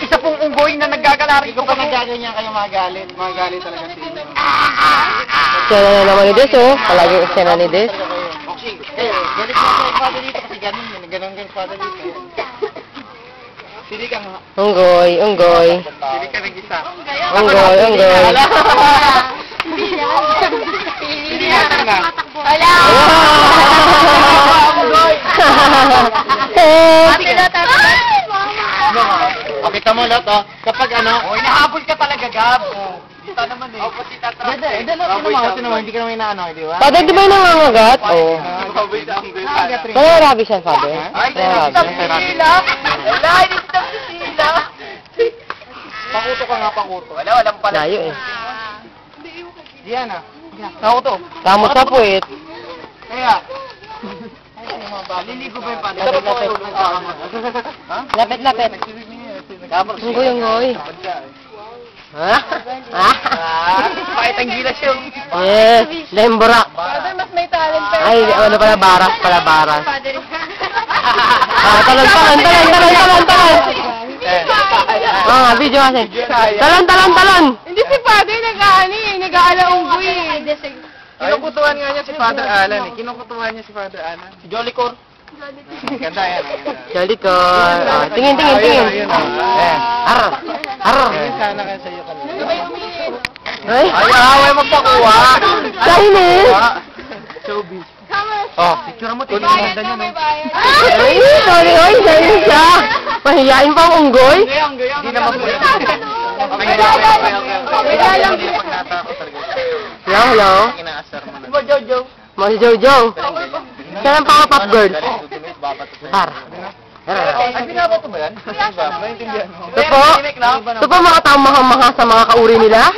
isa pong unggoy na naggagalari ko. Kung nagaganyan kayo magalit talaga si inyo. Sena na naman ni Des, oh. Palagi ko sena ni Des. Boxing. Galit mo sa father dito kasi ganun father dito. Sili ka nga. Unggoy. Sili ka nag-isa. Unggoy. Sili ka na. Wala! Kita mo lot, oh. Kapag Oy, nahabol ka talaga, Gab. Kita naman eh. Opposite attract. Hindi ka naman inaano, di ba? Father, di ba yung nangangagat? Oo. Opposite ang Wala rabies yan, Father. Ay, Wala stop rabies. si Sila. Wala, stop si Sila. Pakuto ka nga, pakuto. Walang pala. Layo eh. Diyan ah. Pakuto. Tamo sa puwit. Kaya. Liligo ba yung pala? Lapit. Unggoy. Ha? Pakit ang gilas yung. Yes, lemborak. Father, mas may talent pa. Ay, ano pala, baras. Father. Talon. Video kasi. Talon. Hindi si Father nag-aalaunggoy. Kinukutuhan nga niya si Father Alan eh. Kinukutuhan niya si Father Alan. Si Jollicor. Ganda yan. Jolicor. Tingin. Arr. Sana ka sa'yo kanina. Ay, Ay, magpakuha. Chinese. Showbiz. Oh, picture mo. Tingnan mo ganda niya, no? Ay, sorry, Chinese siya. Mahihain pa ang unggoy. Hindi naman po yun. Hello. Inaasar mo na. Mo si Jojo. Siya ang pang-pop girl. Ar. Ay, binabato ba yan? Naintindihan mo. Ito po mga tamahang-maha sa mga kauri nila.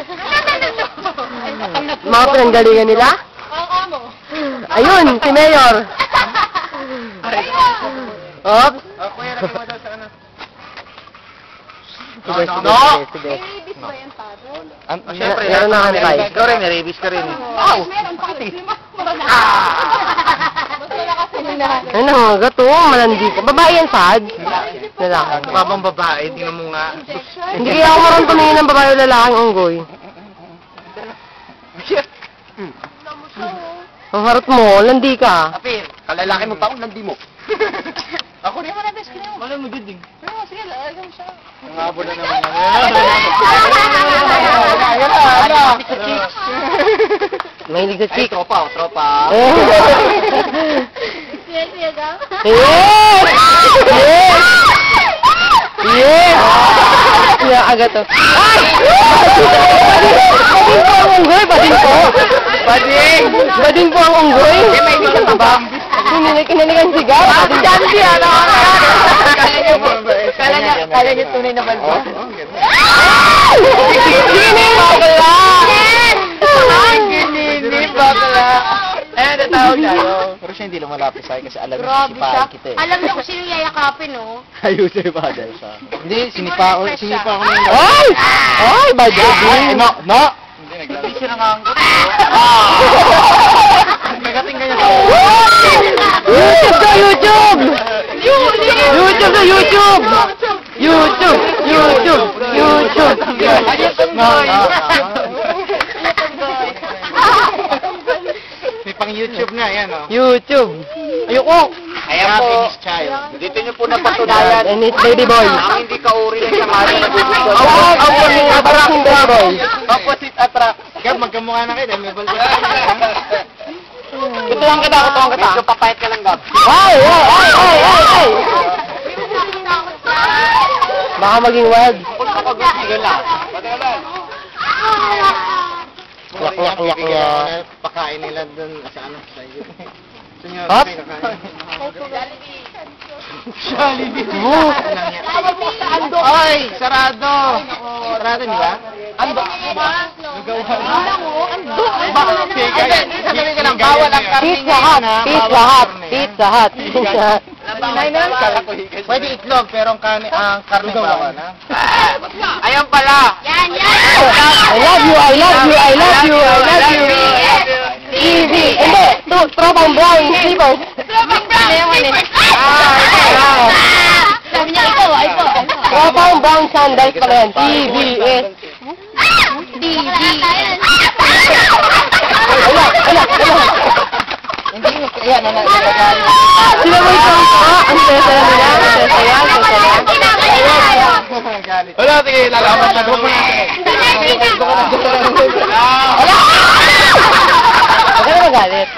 Mga pinanggalingan nila. Ayun, si Mayor. Oops. Kuya, lagay mo daw sa ano. Sige. Babies ba yan, Father? Siyempre, Meron na kami tayo. Ikaw rin, may rabies ka rin. Meron pa. Ano, gato, malandi ka. Babae yan, Sad? Lalaki. Babang babae, tingnan mo nga. Hindi kaya ako marunong tumingin ng babae o lalaking unggoy. Ang harot mo, landi ka. Apir, kalalaki mo pa, landi mo. Ako rin mo na best ko. Malay mo diding. Sige, lagay mo siya. Ang habo na naman. Mahilig sa chick. Tropa. Siya daw. Yes! Kaya agad to. Ay! Bading po ang unggoy, bading po. Bading po ang unggoy. May hindi ka ba? Kiniligan sigaw. Jandy, ano? Kala niya tunay na balbo. Sini bakla! Hindi bakla. Eh, natawag tayo. Pero siya hindi lumalapit sa'yo kasi alam niya Grabe siya. sinipahan kita eh. Alam niyo kung sino yayakapin, oh. Ayusin yung father siya. Hindi, sinipa ko na yung Ay! Ay, bading! No! Hindi siya nanganggot. Kagating ganyan. YouTube! May pang YouTube nga, yan o. YouTube! Ayoko! Ayan po. Happiness child. Dito niyo po napatunayan. And it's baby boy. Ang hindi kauri ng kamari na gusto. Opposite attract baby boy. Opposite attract. Gab, magkamukha na kayo dahil may balsa. Kutuhan ka. Medyo papayat ka lang, Gab. Ay! Baka maging wild. Sige lang. Nyak. Pakain nila dun sa ano sa iyo. Senyor, Hop. Ay, sarado. Sarado niya? Ando. Sabi ka lang, bawal ang karne Pizza Hut. Pwede itlog, pero ang karne bawal na. Ayan pala. Yan. I love you. Easy. Hindi, tropang brown. Sleepers. Tropang brown. Ah, Sabi niya, ikaw, ikaw. Tropang brown sandals pala yan. TBS. Ala. Hindi mo kaya na Sila mo ikaw. Ang saya-saya nila. Ang saya-saya. Wala, sige, lalaman na. Huwag mo natin. Huwag ka na magalit.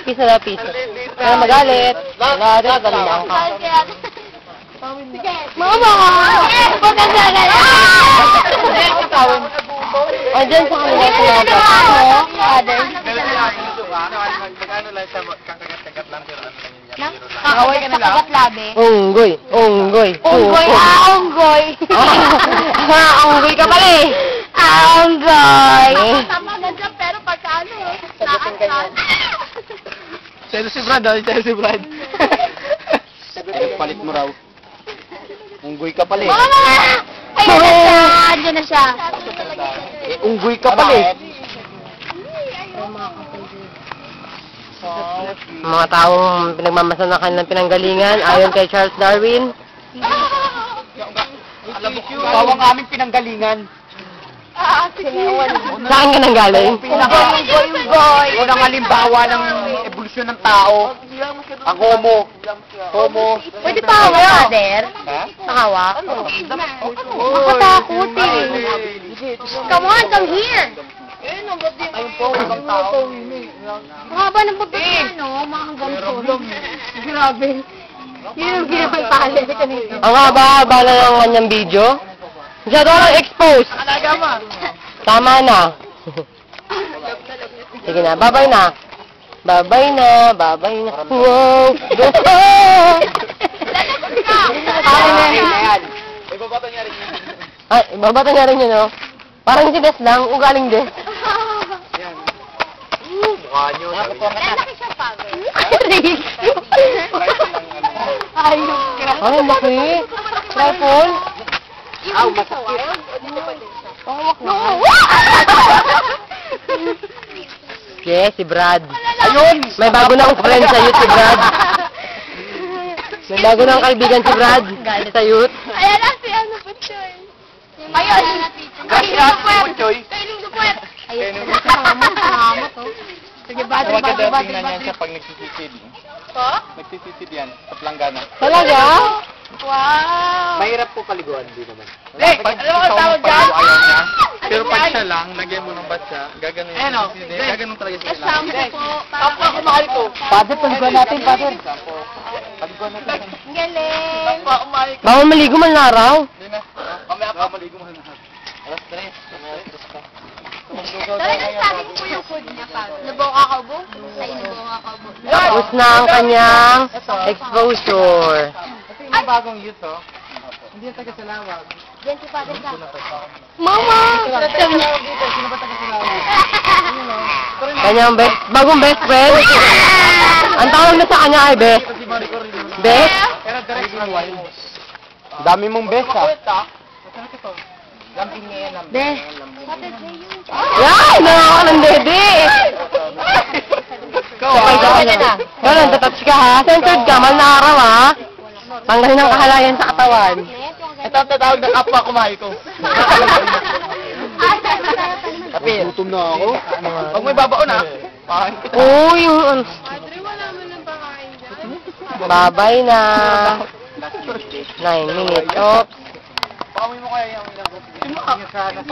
Piso na piso. Huwag ka na magalit. Magalit, galingan ka. Mama! Huwag ka gagal! O, dyan sa kanila sinabi. Father. Magkano lang siya, kakagat-kagat lang, pero ano lang yan. Nakaway ka na lang? Labi. Unggoy. Unggoy, unggoy. Unggoy ka pala eh. Unggoy. Tama na dyan, pero pagka ano, nakasal. Sa'yo si Brad, sa'yo si Brad. Palit mo raw. Unggoy ka pala eh. Mama! Ayun na siya! Diyan na siya. Unggoy ka pala eh. Mga taong pinagmamasan ng kanilang pinanggalingan, ayon kay Charles Darwin. Alam mo, bawang aming pinanggalingan. Saan ka nang galing? Unggoy! Unang halimbawa ng evolusyon ng tao. Ang homo. Pwede pa hawa, Father? Ha? Pahawa? Nakatakot eh. Come on, come here. Ayun po, ibang tao. Mahaba ng pagkakas, no? Mga ganito. Grabe. Yun yung ginapagpahali kanina. Ang haba-haba na ng kanyang video. Masyado ka lang expose. Tama na. Sige na, babay na. Babay na. Wow! Ibabato niya rin yun. Ay, babata niya rin yun, no? Parang si Des lang, ugaling Des. Yan. Mukha nyo. Lalaki siya, Father. Ayun, laki. Tripod. Aw, masakit. Yes, si Brad. Ayun! May bago na akong friend sa youth si Brad. May bago na akong kaibigan si Brad sa youth. Ayan na si ano po, Choy. Ayun. Kaya si Choy. Kailing dupuet. Ayun. Kailing Salamat, oh. Sige, bati, Maganda bati, tingnan yan bati. siya pag nagsisisid. Po? Nagsisisid yan sa planggana. Talaga? Wow. Mahirap po paliguan, di naman. Pag alam mo ang tawag dyan? Ayaw niya. Pero Ano pag yan? siya lang, lagyan mo ng batsa, gaganon yung Ano? sisisid. Gaganon talaga siya. Kasama po. Ako kumahal ko. Father, paliguan natin, Father. Paliguan natin. Ang galing. Ako kumahal ko. Bawal maligo man na araw. Hindi na. Mamaya pa maligo mo na. Alas 3. Mamaya alas 3 pa. Talagang sabi ko po yung food niya, Father. Nabuo kakabo? Ay, nabuo kakabo. Tapos na ang kanyang exposure. Ito yung bagong youth, oh. Hindi yung taga-salawag. Diyan si Father ka. Mama! Sabi niya. Sino ba taga-salawag? Kanyang bagong best friend. Ang tawag na sa kanya ay best. Si Maricor rin. Best? Pero direct na wild. Dami mong best, ha? Lambing niya yan, lambing. Best. Father, say yun. Ay, nakaka ng dede. Ikaw, Ikaw lang, tatouch ka, ha? Censored ka, mal na araw, ha? Tanggalin ang kahalayan sa katawan. Ito ang tatawag na kapwa kumahal ko. Kapil. Gutom na ako. Pag may babaon, ha? Pakain kita. Uy, yung... Padre, wala mo nang pakain dyan. Babay na. 9 minutes. Oops. Pakamoy mo kaya yung ilang